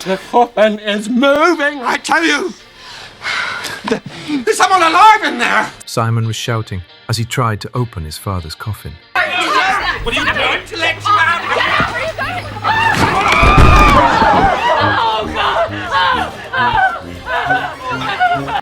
The coffin is moving, I tell you! There's someone alive in there! Simon was shouting as he tried to open his father's coffin. What are you doing to let you out?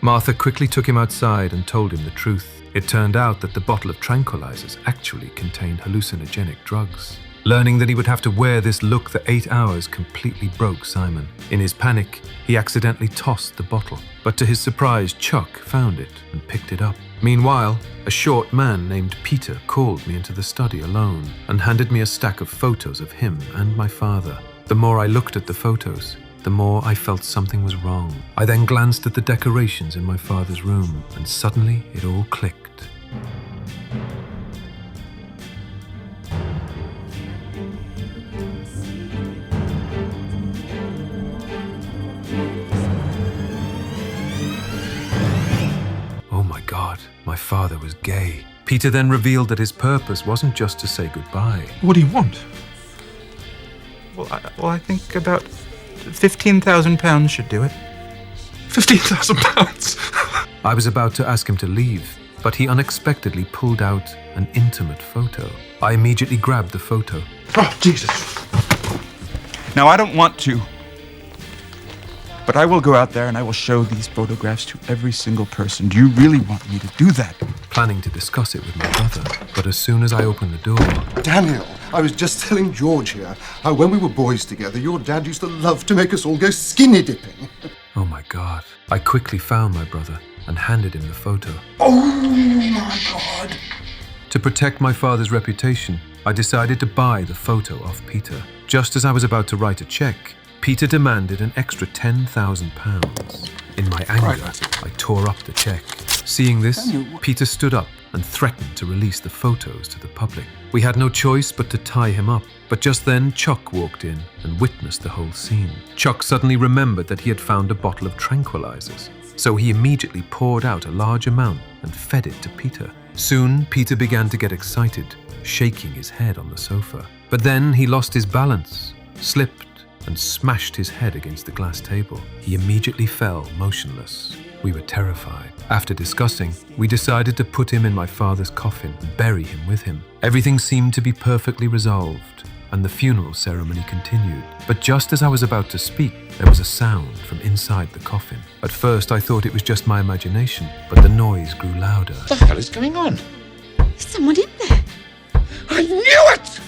Martha quickly took him outside and told him the truth. It turned out that the bottle of tranquilizers actually contained hallucinogenic drugs. Learning that he would have to wear this look for 8 hours completely broke Simon. In his panic, he accidentally tossed the bottle, but to his surprise, Chuck found it and picked it up. Meanwhile, a short man named Peter called me into the study alone and handed me a stack of photos of him and my father. The more I looked at the photos, the more I felt something was wrong. I then glanced at the decorations in my father's room, and suddenly it all clicked. Oh my God, my father was gay. Peter then revealed that his purpose wasn't just to say goodbye. What do you want? Well, I think about £15,000 should do it. £15,000? I was about to ask him to leave, but he unexpectedly pulled out an intimate photo. I immediately grabbed the photo. Oh, Jesus. Now, I don't want to, but I will go out there and I will show these photographs to every single person. Do you really want me to do that? Planning to discuss it with my brother, but as soon as I opened the door... Daniel, I was just telling George here how when we were boys together, your dad used to love to make us all go skinny dipping. Oh my God. I quickly found my brother and handed him the photo. Oh my God. To protect my father's reputation, I decided to buy the photo off Peter. Just as I was about to write a check, Peter demanded an extra £10,000. In my anger, I tore up the check. Seeing this, Peter stood up and threatened to release the photos to the public. We had no choice but to tie him up, but just then Chuck walked in and witnessed the whole scene. Chuck suddenly remembered that he had found a bottle of tranquilizers, so he immediately poured out a large amount and fed it to Peter. Soon, Peter began to get excited, shaking his head on the sofa. But then he lost his balance, slipped, and smashed his head against the glass table. He immediately fell motionless. We were terrified. After discussing, we decided to put him in my father's coffin and bury him with him. Everything seemed to be perfectly resolved, and the funeral ceremony continued. But just as I was about to speak, there was a sound from inside the coffin. At first, I thought it was just my imagination, but the noise grew louder. What the hell is going on? There's someone in there. I knew it!